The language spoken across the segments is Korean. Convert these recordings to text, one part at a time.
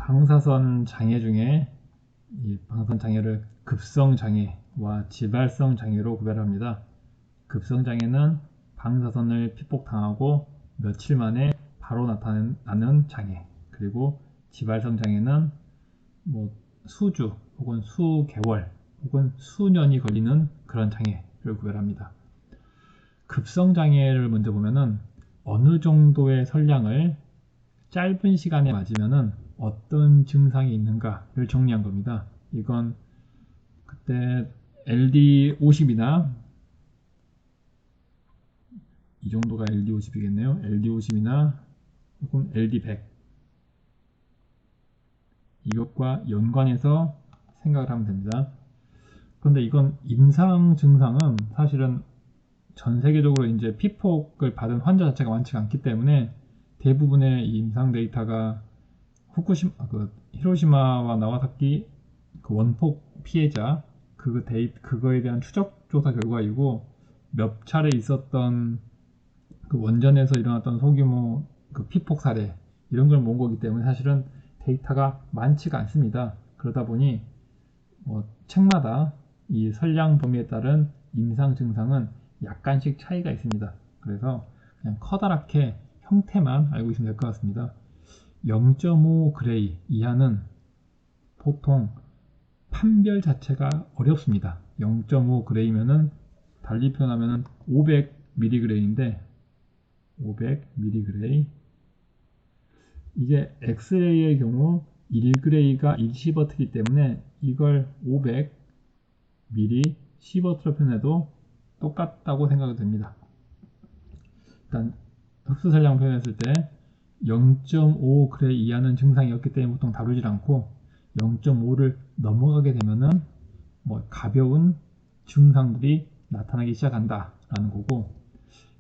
방사선 장애 중에 이 방사선 장애를 급성 장애와 지발성 장애로 구별합니다. 급성 장애는 방사선을 피폭당하고 며칠 만에 바로 나타나는 장애, 그리고 지발성 장애는 수주 혹은 수개월 혹은 수년이 걸리는 그런 장애를 구별합니다. 급성 장애를 먼저 보면은 어느 정도의 선량을 짧은 시간에 맞으면은 어떤 증상이 있는가를 정리한 겁니다. 이건 그때 LD50이나 이 정도가 LD50이겠네요. LD50이나 혹은 LD100 이것과 연관해서 생각을 하면 됩니다. 그런데 이건 임상 증상은 사실은 전 세계적으로 이제 피폭을 받은 환자 자체가 많지가 않기 때문에 대부분의 이 임상 데이터가 히로시마와 나가사키 그 원폭 피해자 그거에 대한 추적 조사 결과이고, 몇 차례 있었던 그 원전에서 일어났던 소규모 그 피폭 사례 이런 걸 모은 거기 때문에 사실은 데이터가 많지가 않습니다. 그러다 보니 책마다 이 선량 범위에 따른 임상 증상은 약간씩 차이가 있습니다. 그래서 그냥 커다랗게 형태만 알고 있으면 될 것 같습니다. 0.5 그레이 이하는 보통 판별 자체가 어렵습니다. 0.5 그레이면은 달리 표현하면은 500 mg인데 500 mg 이게 엑스레이의 경우 1그레이가 1시버트이기 때문에 이걸 500 mg 시버트로 표현해도 똑같다고 생각이 됩니다. 일단 흡수선량 표현했을 때 0.5 그레이 이하는 증상이 없기 때문에 보통 다루질 않고, 0.5를 넘어가게 되면은 가벼운 증상들이 나타나기 시작한다 라는 거고,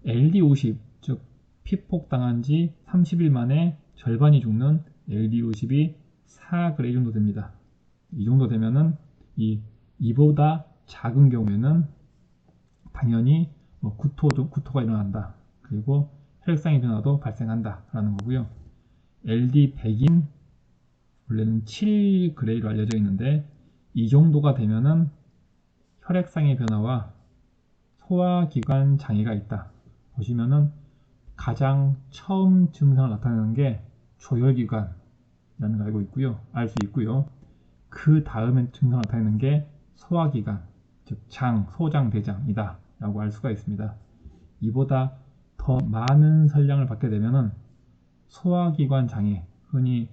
LD50 즉 피폭당한 지 30일 만에 절반이 죽는 LD50이 4그레이 정도 됩니다. 이 정도 되면은 이보다 작은 경우에는 당연히 구토가 일어난다, 그리고 혈액상의 변화도 발생한다 라는 거고요. LD100인 원래는 7그레이로 알려져 있는데 이 정도가 되면은 혈액상의 변화와 소화기관 장애가 있다. 보시면은 가장 처음 증상을 나타내는 게 조혈기관이라는 걸 알 수 있고요. 그 다음에 증상을 나타내는 게 소화기관, 즉 장, 소장, 대장이다 라고 알 수가 있습니다. 이보다 더 많은 선량을 받게 되면은 소화기관 장애, 흔히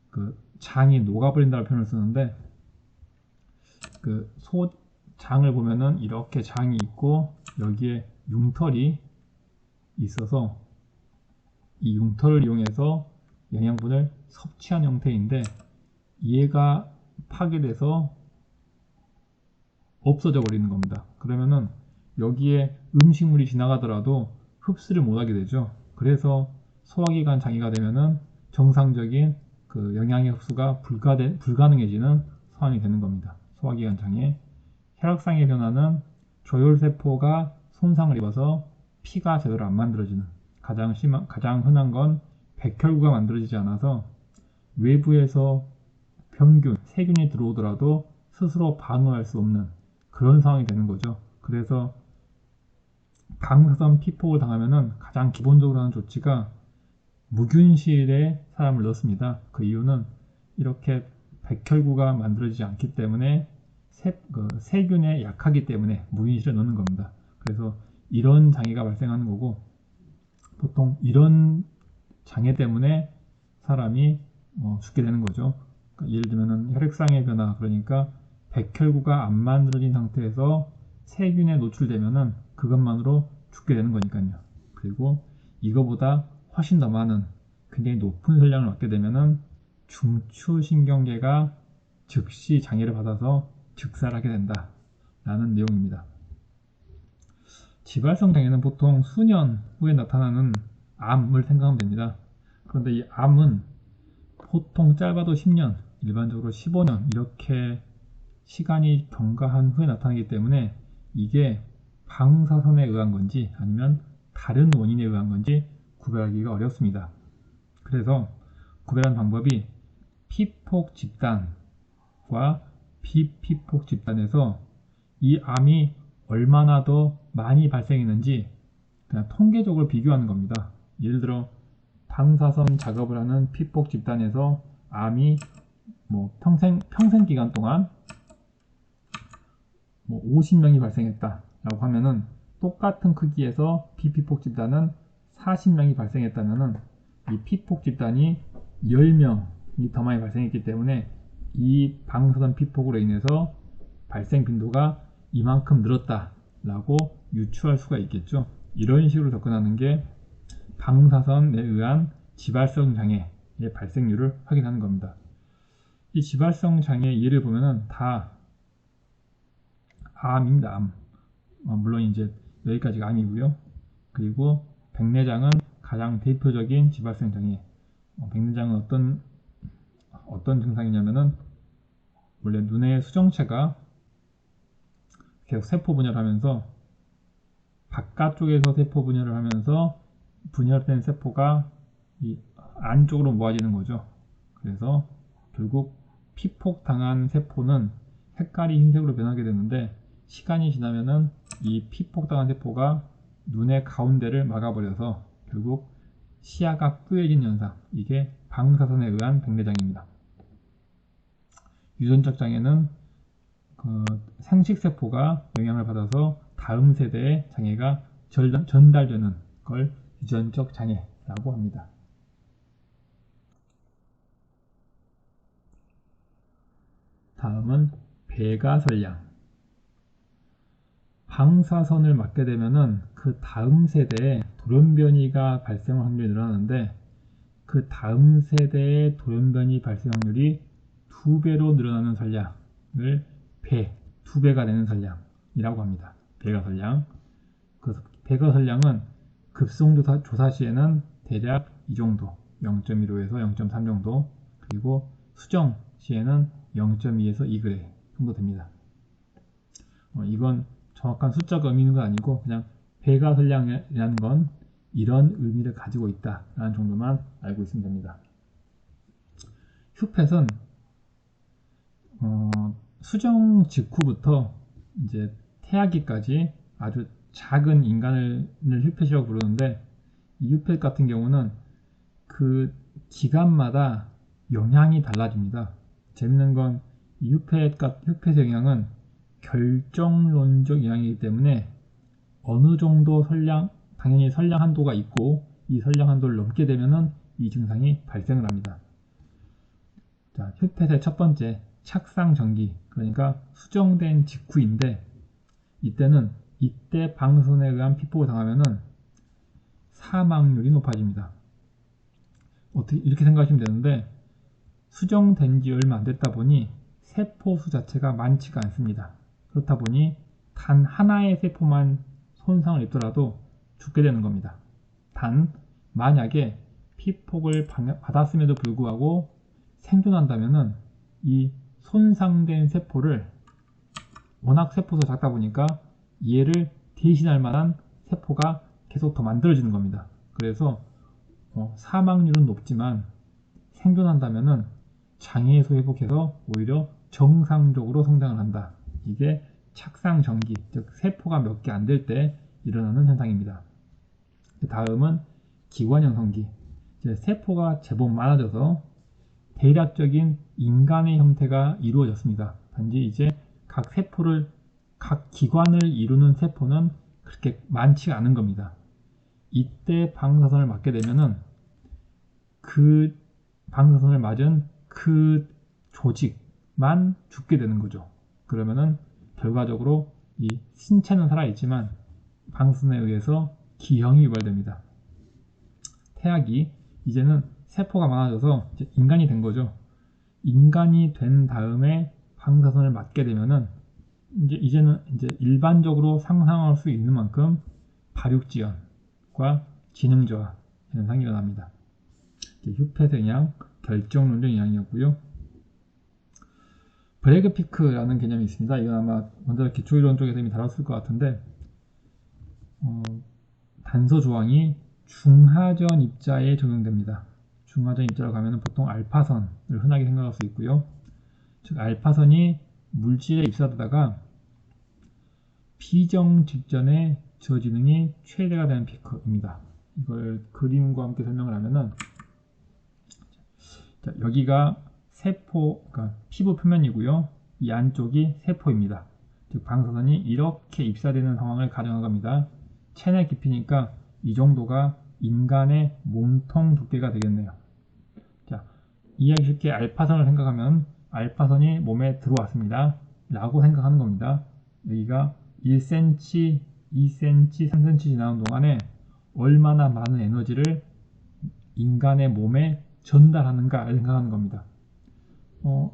그 장이 녹아버린다는 표현을 쓰는데, 그 장을 보면은 이렇게 장이 있고 여기에 융털이 있어서 이 융털을 이용해서 영양분을 섭취한 형태인데, 얘가 파괴돼서 없어져 버리는 겁니다. 그러면은 여기에 음식물이 지나가더라도 흡수를 못하게 되죠. 그래서 소화기관 장애가 되면은 정상적인 그 영양의 흡수가 불가능해지는 상황이 되는 겁니다. 소화기관 장애. 혈액상의 변화는 조혈세포가 손상을 입어서 피가 제대로 안 만들어지는, 가장 흔한 건 백혈구가 만들어지지 않아서 외부에서 병균, 세균이 들어오더라도 스스로 방어할 수 없는 그런 상황이 되는 거죠. 그래서 방사선 피폭을 당하면은 가장 기본적으로 하는 조치가 무균실에 사람을 넣습니다. 그 이유는 이렇게 백혈구가 만들어지지 않기 때문에 세균에 약하기 때문에 무균실에 넣는 겁니다. 그래서 이런 장애가 발생하는 거고, 보통 이런 장애 때문에 사람이 죽게 되는 거죠. 그러니까 예를 들면 혈액상의 변화, 그러니까 백혈구가 안 만들어진 상태에서 세균에 노출되면은 그것만으로 죽게 되는 거니까요. 그리고 이거보다 훨씬 더 많은 굉장히 높은 선량을 받게 되면은 중추신경계가 즉시 장애를 받아서 즉사하게 된다 라는 내용입니다. 지발성 장애는 보통 수년 후에 나타나는 암을 생각하면 됩니다. 그런데 이 암은 보통 짧아도 10년, 일반적으로 15년 이렇게 시간이 경과한 후에 나타나기 때문에 이게 방사선에 의한 건지 아니면 다른 원인에 의한 건지 구별하기가 어렵습니다. 그래서 구별하는 방법이 피폭 집단과 비피폭 집단에서 이 암이 얼마나 더 많이 발생했는지 그냥 통계적으로 비교하는 겁니다. 예를 들어 방사선 작업을 하는 피폭 집단에서 암이 평생 기간 동안 50명이 발생했다라고 하면은 똑같은 크기에서 비피폭 집단은 40명이 발생했다면은 이 피폭 집단이 10명이 더 많이 발생했기 때문에 이 방사선 피폭으로 인해서 발생 빈도가 이만큼 늘었다라고 유추할 수가 있겠죠. 이런 식으로 접근하는 게 방사선에 의한 지발성 장애의 발생률을 확인하는 겁니다. 이 지발성 장애 예를 보면은 다 암입니다. 암. 물론 이제 여기까지가 암이고요. 그리고 백내장은 가장 대표적인 지발성 장애. 백내장은 어떤 증상이냐면은 원래 눈의 수정체가 계속 세포 분열을 하면서 바깥쪽에서 세포 분열을 하면서 분열된 세포가 이 안쪽으로 모아지는 거죠. 그래서 결국 피폭당한 세포는 색깔이 흰색으로 변하게 되는데 시간이 지나면은 이 피폭당한 세포가 눈의 가운데를 막아버려서 결국 시야가 뿌얘진 현상, 이게 방사선에 의한 백내장입니다. 유전적 장애는 생식세포가 영향을 받아서 다음 세대의 장애가 전달되는 걸 유전적 장애라고 합니다. 다음은 배가설량. 방사선을 맞게 되면은 그 다음 세대에 돌연변이가 발생할 확률이 늘어나는데 그 다음 세대의 돌연변이 발생 확률이 2배로 늘어나는 설량을 2배가 되는 설량이라고 합니다. 배가설량. 그래서 배가설량은 급성조사 시에는 대략 이 정도, 0.15에서 0.3 정도, 그리고 수정 시에는 0.2에서 2g 정도 됩니다. 이건 정확한 숫자가 의미 있는 건 아니고 그냥 배가설량이라는 건 이런 의미를 가지고 있다라는 정도만 알고 있으면 됩니다. 휴펫은 수정 직후부터 이제 태아기까지 아주 작은 인간을 휴펫이라고 부르는데 이 휴펫 같은 경우는 그 기간마다 영향이 달라집니다. 재밌는 건 이 휴펫의 영향은 결정론적 영향이기 때문에 어느 정도 당연히 선량 한도가 있고 이 선량 한도를 넘게 되면은 이 증상이 발생을 합니다. 자, 휴펫의 첫 번째 착상 전기, 그러니까 수정된 직후인데 이때 방사선에 의한 피폭을 당하면은 사망률이 높아집니다. 이렇게 생각하시면 되는데 수정된 지 얼마 안 됐다 보니 세포수 자체가 많지가 않습니다. 그렇다 보니 단 하나의 세포만 손상을 입더라도 죽게 되는 겁니다. 단 만약에 피폭을 받았음에도 불구하고 생존한다면은 이 손상된 세포를 워낙 세포수가 작다 보니까 얘를 대신할 만한 세포가 계속 더 만들어지는 겁니다. 그래서 사망률은 높지만 생존한다면은 장애에서 회복해서 오히려 정상적으로 성장을 한다. 이게 착상 전기, 즉 세포가 몇 개 안 될 때 일어나는 현상입니다. 다음은 기관형 성기. 세포가 제법 많아져서 대략적인 인간의 형태가 이루어졌습니다. 단지 이제 각 기관을 이루는 세포는 그렇게 많지가 않은 겁니다. 이때 방사선을 맞게 되면은 그 방사선을 맞은 그 조직만 죽게 되는 거죠. 그러면은 결과적으로 이 신체는 살아있지만 방사선에 의해서 기형이 유발됩니다. 태아기, 이제는 세포가 많아져서 이제 인간이 된 거죠. 인간이 된 다음에 방사선을 맞게 되면은 이제는 일반적으로 상상할 수 있는 만큼 발육지연과 지능 저하 현상이 일어납니다. 휴펫의 영향, 결정론적 영향이었고요. 브래그 피크라는 개념이 있습니다. 이건 아마 먼저 기초이론 쪽에서 이미 다뤘을 것 같은데 단서 조항이 중하전 입자에 적용됩니다. 중화전 입자로 가면 보통 알파선을 흔하게 생각할 수 있고요. 즉 알파선이 물질에 입사되다가 비정 직전에 저지능이 최대가 되는 피크입니다. 이걸 그림과 함께 설명을 하면은, 자, 여기가 세포, 그러니까 피부 표면이고요. 이 안쪽이 세포입니다. 즉 방사선이 이렇게 입사되는 상황을 가정한 겁니다. 체내 깊이니까 이 정도가 인간의 몸통 두께가 되겠네요. 자, 이해하기 쉽게 알파선을 생각하면 알파선이 몸에 들어왔습니다 라고 생각하는 겁니다. 여기가 1cm, 2cm, 3cm 지나는 동안에 얼마나 많은 에너지를 인간의 몸에 전달하는가 생각하는 겁니다.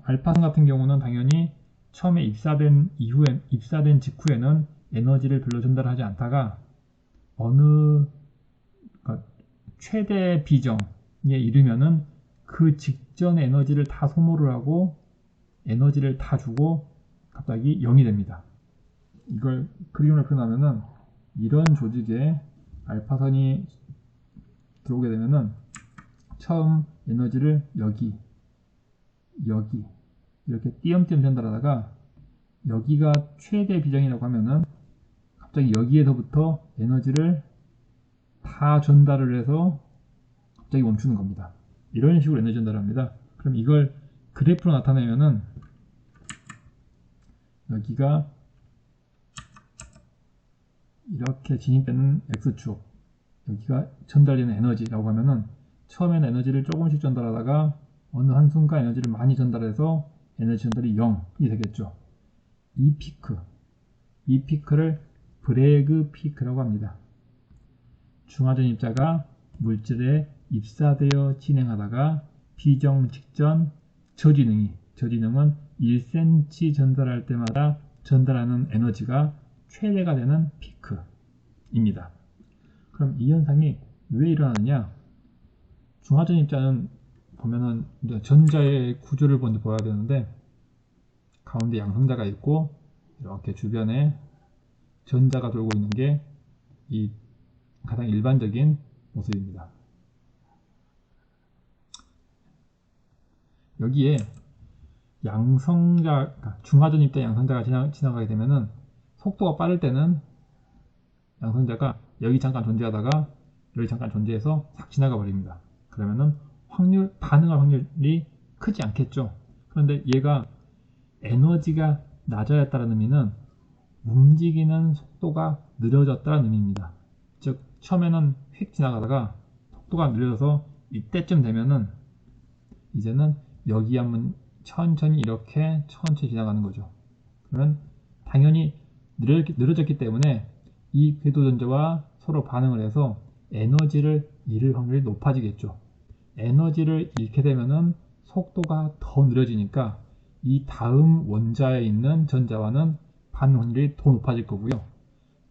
알파선 같은 경우는 당연히 처음에 입사된 직후에는 에너지를 별로 전달하지 않다가 그러니까 최대 비정에 이르면은 그 직전의 에너지를 다 소모를 하고 에너지를 다 주고 갑자기 0이 됩니다. 이걸 그림으로 표현하면은 이런 조직에 알파선이 들어오게 되면은 처음 에너지를 여기 이렇게 띄엄띄엄 전달하다가 여기가 최대 비정이라고 하면은 갑자기 여기에서부터 에너지를 다 전달을 해서 갑자기 멈추는 겁니다. 이런 식으로 에너지 전달을 합니다. 그럼 이걸 그래프로 나타내면은 여기가 이렇게 진입되는 X축, 여기가 전달되는 에너지라고 하면은 처음에는 에너지를 조금씩 전달하다가 어느 한순간 에너지를 많이 전달해서 에너지 전달이 0이 되겠죠. 이 피크를 브래그 피크라고 합니다. 중화전 입자가 물질에 입사되어 진행하다가 비정 직전 저지능은 1cm 전달할 때마다 전달하는 에너지가 최대가 되는 피크입니다. 그럼 이 현상이 왜 일어나느냐? 중화전 입자는 보면은 전자의 구조를 먼저 봐야 되는데 가운데 양성자가 있고 이렇게 주변에 전자가 돌고 있는 게 이 가장 일반적인 모습입니다. 여기에 중화전 입자 양성자가 지나가게 되면은 속도가 빠를 때는 양성자가 여기 잠깐 존재하다가 여기 잠깐 존재해서 싹 지나가 버립니다. 그러면은 반응할 확률이 크지 않겠죠. 그런데 얘가 에너지가 낮아졌다는 의미는 움직이는 속도가 느려졌다는 의미입니다. 즉 처음에는 휙 지나가다가 속도가 느려져서 이때쯤 되면은 이제는 여기 한번 천천히 이렇게 천천히 지나가는 거죠. 그러면 당연히 느려졌기 때문에 이 궤도전자와 서로 반응을 해서 에너지를 잃을 확률이 높아지겠죠. 에너지를 잃게 되면은 속도가 더 느려지니까 이 다음 원자에 있는 전자와는 반응 확률이 더 높아질 거고요.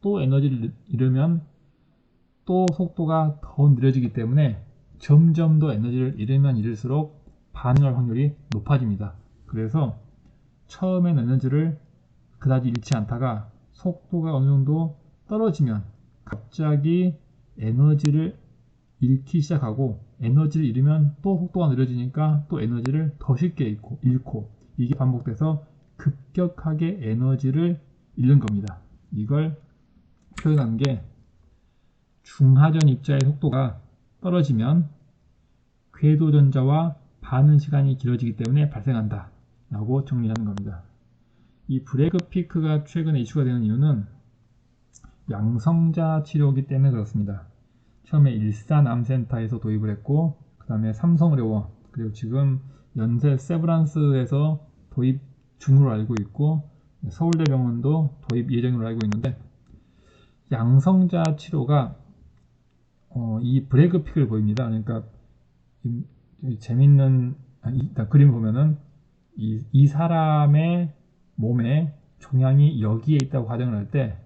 또 에너지를 잃으면 또 속도가 더 느려지기 때문에 점점 더 에너지를 잃으면 잃을수록 반응할 확률이 높아집니다. 그래서 처음엔 에너지를 그다지 잃지 않다가 속도가 어느 정도 떨어지면 갑자기 에너지를 잃기 시작하고 에너지를 잃으면 또 속도가 느려지니까 또 에너지를 더 쉽게 잃고 이게 반복돼서 급격하게 에너지를 잃는 겁니다. 이걸 표현한 게 중하전 입자의 속도가 떨어지면 궤도전자와 반응 시간이 길어지기 때문에 발생한다 라고 정리하는 겁니다. 이 브래그 피크가 최근에 이슈가 되는 이유는 양성자 치료이기 때문에 그렇습니다. 처음에 일산암센터에서 도입을 했고 그 다음에 삼성의료원 그리고 지금 연세 세브란스에서 도입 중으로 알고 있고 서울대병원도 도입 예정으로 알고 있는데 양성자 치료가 이 브래그 피크를 보입니다. 그러니까 재밌는 그림 보면은 이 사람의 몸에 종양이 여기에 있다고 가정을 할 때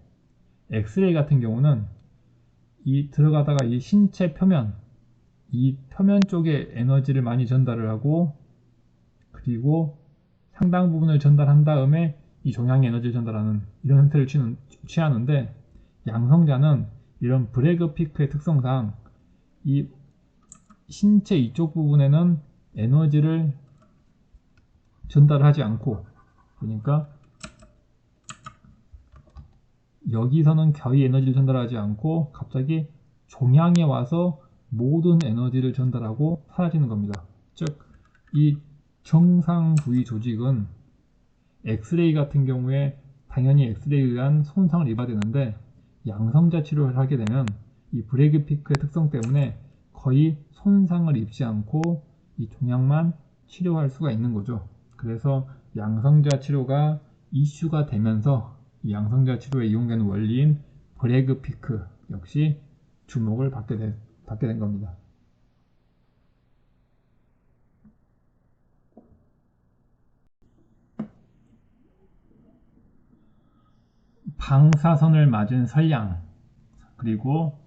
엑스레이 같은 경우는 이 들어가다가 이 신체 표면 이 표면 쪽에 에너지를 많이 전달을 하고 그리고 상당 부분을 전달한 다음에 이 종양에 에너지를 전달하는 이런 형태를 취하는데 양성자는 이런 브래그 피크의 특성상 이 신체 이쪽 부분에는 에너지를 전달하지 않고, 그러니까 여기서는 거의 에너지를 전달하지 않고 갑자기 종양에 와서 모든 에너지를 전달하고 사라지는 겁니다. 즉, 이 정상 부위 조직은 엑스레이 같은 경우에 당연히 엑스레이에 의한 손상을 입어야 되는데, 양성자 치료를 하게 되면 이 브래그 피크의 특성 때문에 거의 손상을 입지 않고 이 종양만 치료할 수가 있는 거죠. 그래서 양성자 치료가 이슈가 되면서 이 양성자 치료에 이용되는 원리인 브래그 피크 역시 주목을 받게 된 겁니다. 방사선을 맞은 선량, 그리고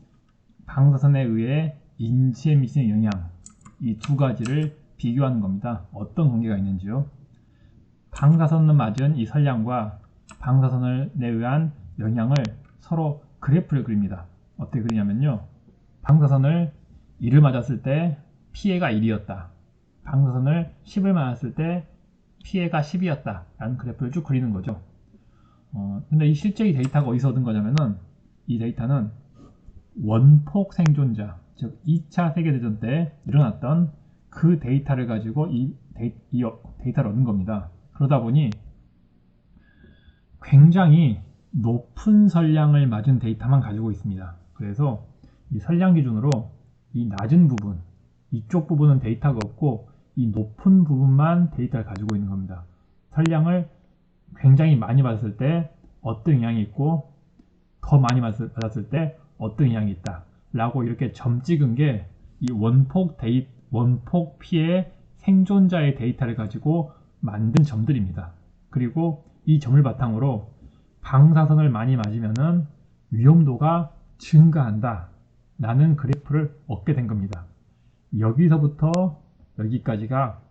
방사선에 의해 인체에 미치는 영향, 이 두 가지를 비교하는 겁니다. 어떤 관계가 있는지요? 방사선을 맞은 이 선량과 방사선에 의한 영향을 서로 그래프를 그립니다. 어떻게 그리냐면요, 방사선을 1을 맞았을 때 피해가 1이었다. 방사선을 10을 맞았을 때 피해가 10이었다. 라는 그래프를 쭉 그리는 거죠. 근데 이 실제 이 데이터가 어디서 얻은 거냐면은, 이 데이터는 원폭 생존자, 즉 2차 세계대전 때 일어났던 그 데이터를 가지고 이 데이터를 얻은 겁니다. 그러다 보니 굉장히 높은 선량을 맞은 데이터만 가지고 있습니다. 그래서 이 선량 기준으로 이 낮은 부분, 이쪽 부분은 데이터가 없고 이 높은 부분만 데이터를 가지고 있는 겁니다. 선량을 굉장히 많이 받았을 때 어떤 영향이 있고 더 많이 받았을 때 어떤 영향이 있다 라고 이렇게 점 찍은 게 이 원폭 피해 생존자의 데이터를 가지고 만든 점들입니다. 그리고 이 점을 바탕으로 방사선을 많이 맞으면 위험도가 증가한다 라는 그래프를 얻게 된 겁니다. 여기서부터 여기까지가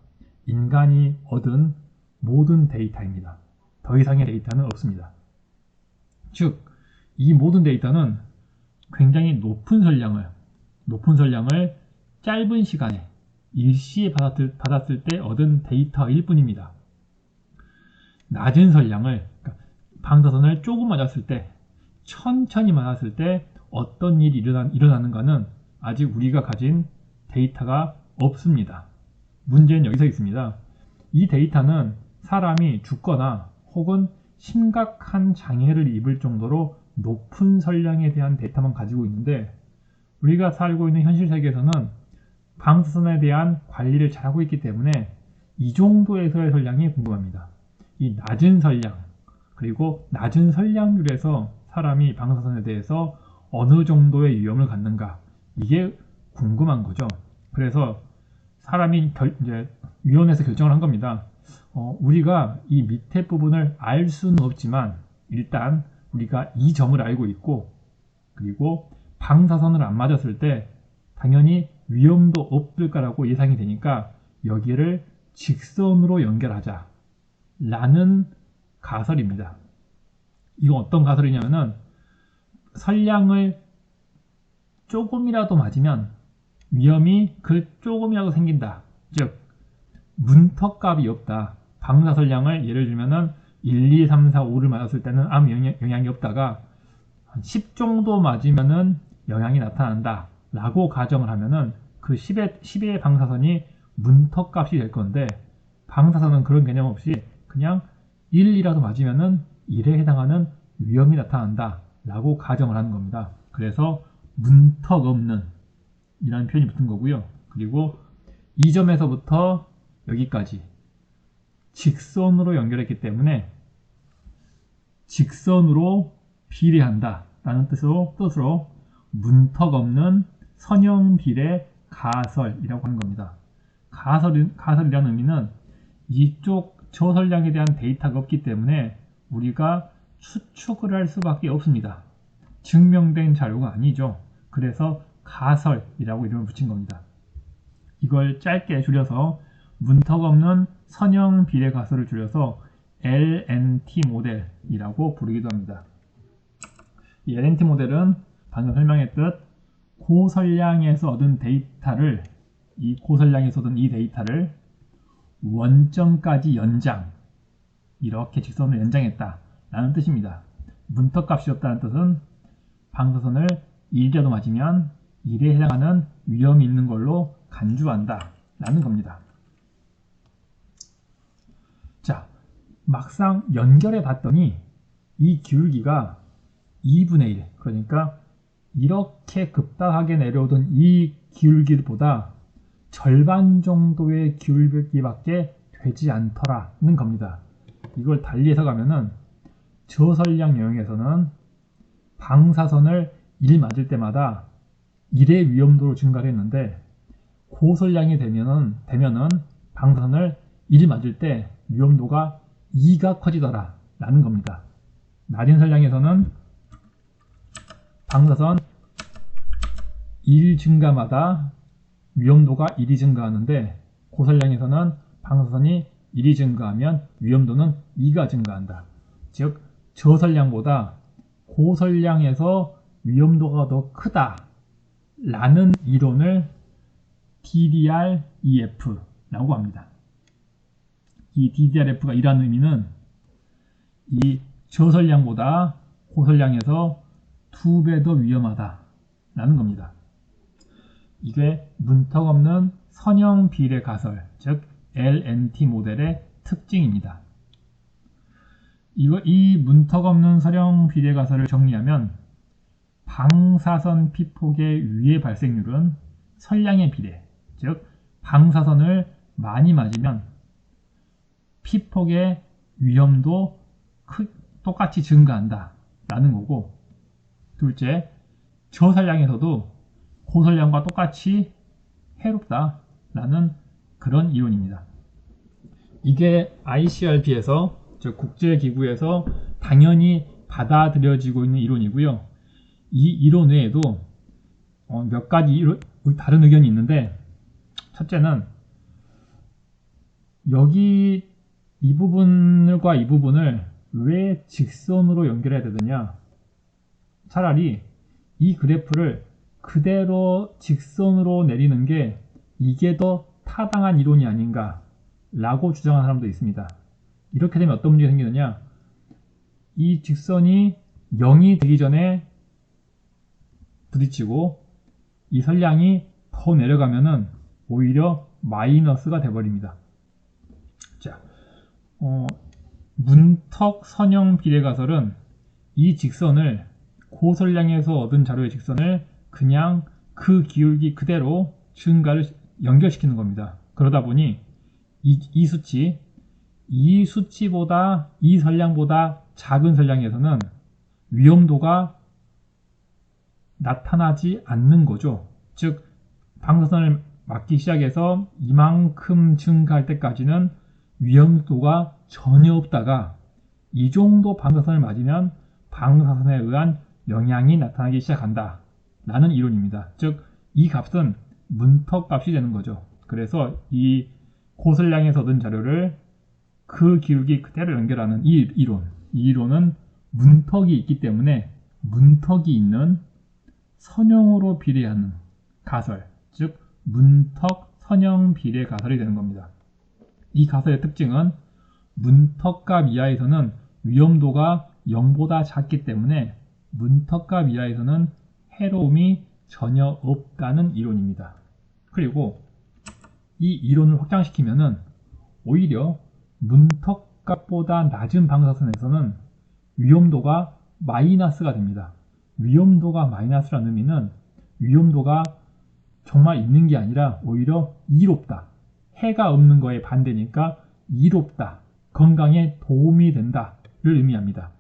인간이 얻은 모든 데이터입니다. 더 이상의 데이터는 없습니다. 즉, 이 모든 데이터는 굉장히 높은 선량을 짧은 시간에 일시에 받았을 때 얻은 데이터일 뿐입니다. 낮은 선량을, 그러니까 방사선을 조금 맞았을 때, 천천히 맞았을 때 어떤 일이 일어나는가는 아직 우리가 가진 데이터가 없습니다. 문제는 여기서 있습니다. 이 데이터는 사람이 죽거나 혹은 심각한 장애를 입을 정도로 높은 선량에 대한 데이터만 가지고 있는데, 우리가 살고 있는 현실 세계에서는 방사선에 대한 관리를 잘하고 있기 때문에 이 정도에서의 선량이 궁금합니다. 이 낮은 선량, 그리고 낮은 선량률에서 사람이 방사선에 대해서 어느 정도의 위험을 갖는가, 이게 궁금한 거죠. 그래서 사람이 이제 위원회에서 결정을 한 겁니다. 우리가 이 밑에 부분을 알 수는 없지만 일단 우리가 이 점을 알고 있고, 그리고 방사선을 안 맞았을 때 당연히 위험도 없을 거라고 예상이 되니까 여기를 직선으로 연결하자 라는 가설입니다. 이건 어떤 가설이냐면은, 선량을 조금이라도 맞으면 위험이 그 조금이라도 생긴다. 즉, 문턱값이 없다. 방사선량을 예를 들면은 1, 2, 3, 4, 5를 맞았을 때는 아무 영향이 없다가 10 정도 맞으면은 영향이 나타난다 라고 가정을 하면은 그 10의 방사선이 문턱값이 될 건데, 방사선은 그런 개념 없이 그냥 1이라도 맞으면은 1에 해당하는 위험이 나타난다 라고 가정을 하는 겁니다. 그래서 문턱 없는 이라는 표현이 붙은 거고요. 그리고 이 점에서부터 여기까지 직선으로 연결했기 때문에 직선으로 비례한다 라는 뜻으로 문턱 없는 선형 비례 가설이라고 하는 겁니다. 가설이라는 의미는 이쪽 저선량에 대한 데이터가 없기 때문에 우리가 추측을 할 수밖에 없습니다. 증명된 자료가 아니죠. 그래서 가설이라고 이름을 붙인 겁니다. 이걸 짧게 줄여서 문턱 없는 선형 비례 가설을 줄여서 LNT 모델이라고 부르기도 합니다. 이 LNT 모델은 방금 설명했듯 고선량에서 얻은 데이터를 이 고설량에 쏟은 이 데이터를 원점까지 연장, 이렇게 직선을 연장했다 라는 뜻입니다. 문턱값이 없다는 뜻은 방사선을 1이라도 맞으면 1에 해당하는 위험이 있는 걸로 간주한다 라는 겁니다. 자, 막상 연결해 봤더니 이 기울기가 2분의 1, 그러니까 이렇게 급락하게 내려오던 이 기울기보다 절반 정도의 기울기밖에 되지 않더라는 겁니다. 이걸 달리 해석하면은 저설량 영역에서는 방사선을 1 맞을 때마다 1의 위험도로 증가를 했는데, 고설량이 되면은 방사선을 1 맞을 때 위험도가 2가 커지더라 라는 겁니다. 낮은 설량에서는 방사선 1 증가마다 위험도가 1이 증가하는데, 고설량에서는 방사선이 1이 증가하면 위험도는 2가 증가한다. 즉 저설량보다 고설량에서 위험도가 더 크다 라는 이론을 DDR-EF라고 합니다. 이 DDR-F가 이라는 의미는 이 저설량보다 고설량에서 2배 더 위험하다 라는 겁니다. 이게 문턱 없는 선형 비례 가설, 즉 LNT 모델의 특징입니다. 이 문턱 없는 선형 비례 가설을 정리하면 방사선 피폭의 위의 발생률은 선량의 비례, 즉 방사선을 많이 맞으면 피폭의 위험도 똑같이 증가한다 라는 거고, 둘째, 저설량에서도 고설량과 똑같이 해롭다 라는 그런 이론입니다. 이게 ICRP에서, 즉 국제기구에서 당연히 받아들여지고 있는 이론이고요. 이 이론 외에도 몇 가지 다른 의견이 있는데, 첫째는 여기 이 부분과 이 부분을 왜 직선으로 연결해야 되느냐, 차라리 이 그래프를 그대로 직선으로 내리는 게 이게 더 타당한 이론이 아닌가 라고 주장하는 사람도 있습니다. 이렇게 되면 어떤 문제가 생기느냐, 이 직선이 0이 되기 전에 부딪히고 이 선량이 더 내려가면은 오히려 마이너스가 돼버립니다. 자, 문턱 선형 비례 가설은 이 직선을, 고설량에서 얻은 자료의 직선을 그냥 그 기울기 그대로 증가를 연결시키는 겁니다. 그러다 보니 이 수치보다, 이 선량보다 작은 선량에서는 위험도가 나타나지 않는 거죠. 즉 방사선을 맞기 시작해서 이만큼 증가할 때까지는 위험도가 전혀 없다가 이 정도 방사선을 맞으면 방사선에 의한 영향이 나타나기 시작한다 라는 이론입니다. 즉 이 값은 문턱 값이 되는 거죠. 그래서 이 고설량에서 얻은 자료를 그 기울기 그대로 연결하는 이 이론은 문턱이 있기 때문에 문턱이 있는 선형으로 비례하는 가설, 즉 문턱 선형 비례 가설이 되는 겁니다. 이 가설의 특징은 문턱값 이하에서는 위험도가 0보다 작기 때문에 문턱값 이하에서는 해로움이 전혀 없다는 이론입니다. 그리고 이 이론을 확장시키면은 오히려 문턱값보다 낮은 방사선에서는 위험도가 마이너스가 됩니다. 위험도가 마이너스라는 의미는 위험도가 정말 있는 게 아니라 오히려 이롭다. 해가 없는 거에 반대니까 이롭다. 건강에 도움이 된다를 의미합니다.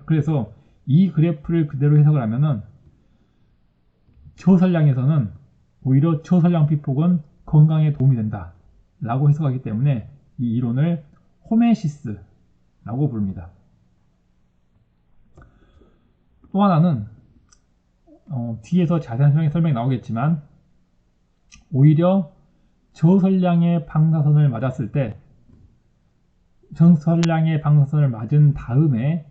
그래서 이 그래프를 그대로 해석을 하면은 저설량에서는 오히려 저설량 피폭은 건강에 도움이 된다 라고 해석하기 때문에 이 이론을 호메시스라고 부릅니다. 또 하나는 뒤에서 자세한 설명이 나오겠지만, 오히려 저설량의 방사선을 맞았을 때, 저설량의 방사선을 맞은 다음에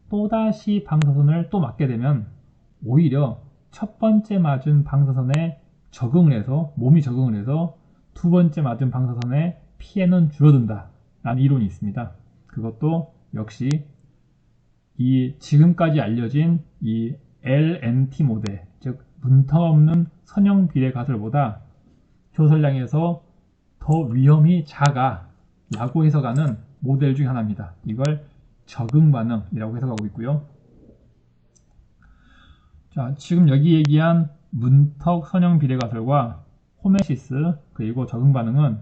또다시 방사선을 또 맞게 되면 오히려 첫 번째 맞은 방사선의 적응을 해서 몸이 적응을 해서 두 번째 맞은 방사선의 피해는 줄어든다 라는 이론이 있습니다. 그것도 역시 이 지금까지 알려진 이 LNT 모델, 즉 문턱 없는 선형 비례 가설보다 조설량에서 더 위험이 작아 라고 해석하는 모델 중 하나입니다. 이걸 적응 반응이라고 해석하고 있고요. 자, 지금 여기 얘기한 문턱 선형 비례 가설과 호메시스 그리고 적응 반응은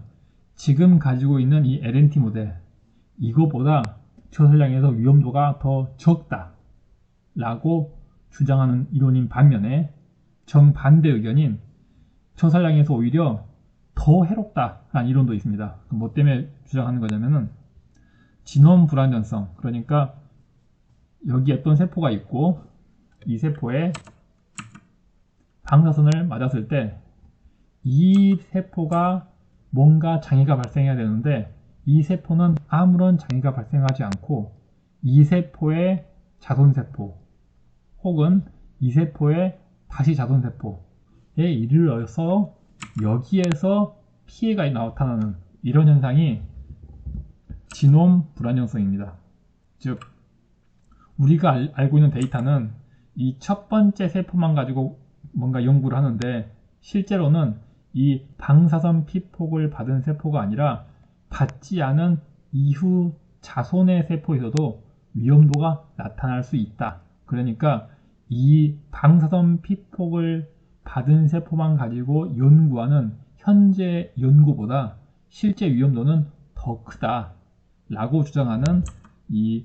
지금 가지고 있는 이 LNT 모델 이거보다 조설량에서 위험도가 더 적다 라고 주장하는 이론인 반면에 정반대 의견인 조설량에서 오히려 더 해롭다라는 이론도 있습니다. 뭐 때문에 주장하는 거냐면은 진원 불완전성, 그러니까 여기 어떤 세포가 있고 이 세포에 방사선을 맞았을 때 이 세포가 뭔가 장애가 발생해야 되는데 이 세포는 아무런 장애가 발생하지 않고 이 세포의 자손세포 혹은 이 세포의 다시 자손세포에 이르러서 여기에서 피해가 나타나는 이런 현상이 지놈 불안정성입니다. 즉 우리가 알고 있는 데이터는 이 첫 번째 세포만 가지고 뭔가 연구를 하는데 실제로는 이 방사선 피폭을 받은 세포가 아니라 받지 않은 이후 자손의 세포에서도 위험도가 나타날 수 있다. 그러니까 이 방사선 피폭을 받은 세포만 가지고 연구하는 현재 연구보다 실제 위험도는 더 크다 라고 주장하는 이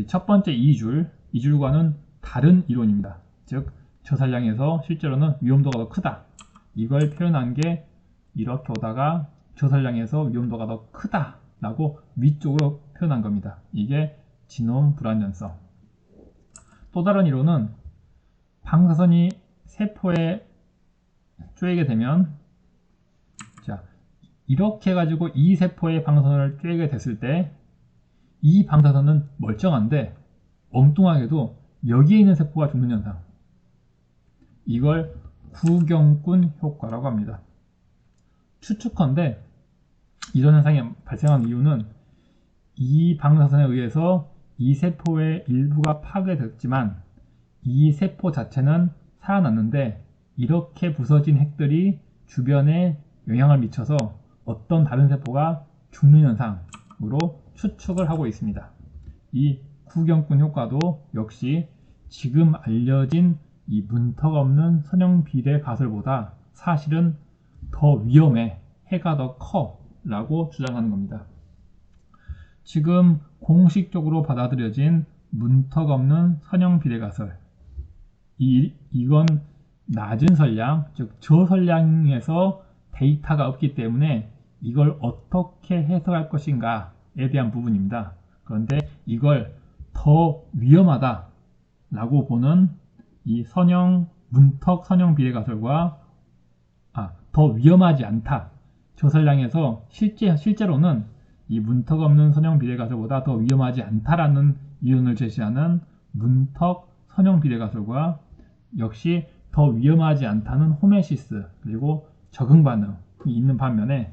첫 번째 2줄과는 다른 이론입니다. 즉 저산량에서 실제로는 위험도가 더 크다. 이걸 표현한 게 이렇게 오다가 저산량에서 위험도가 더 크다 라고 위쪽으로 표현한 겁니다. 이게 지놈 불완전성. 또 다른 이론은 방사선이 세포에 쬐게 되면 자 이렇게 해가지고 이 세포의 방사선을 쬐게 됐을 때 이 방사선은 멀쩡한데 엉뚱하게도 여기에 있는 세포가 죽는 현상, 이걸 구경꾼 효과라고 합니다. 추측컨대 이런 현상이 발생한 이유는 이 방사선에 의해서 이 세포의 일부가 파괴됐지만 이 세포 자체는 살아났는데 이렇게 부서진 핵들이 주변에 영향을 미쳐서 어떤 다른 세포가 죽는 현상으로 추측을 하고 있습니다. 이 구경꾼 효과도 역시 지금 알려진 이 문턱 없는 선형 비례 가설보다 사실은 더 위험해, 해가 더 커 라고 주장하는 겁니다. 지금 공식적으로 받아들여진 문턱 없는 선형 비례 가설, 이건 낮은 선량, 즉 저선량에서 데이터가 없기 때문에 이걸 어떻게 해석할 것인가에 대한 부분입니다. 그런데 이걸 더 위험하다 라고 보는 이 문턱 선형 비례 가설과 더 위험하지 않다, 저선량에서 실제로는 이 문턱 없는 선형 비례 가설보다 더 위험하지 않다라는 이론을 제시하는 문턱 선형 비례 가설과 역시 더 위험하지 않다는 호메시스 그리고 적응 반응이 있는 반면에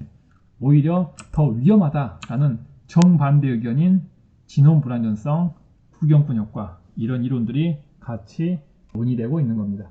오히려 더 위험하다라는 정반대 의견인 진원 불완전성, 구경꾼 효과, 이런 이론들이 같이 논의되고 있는 겁니다.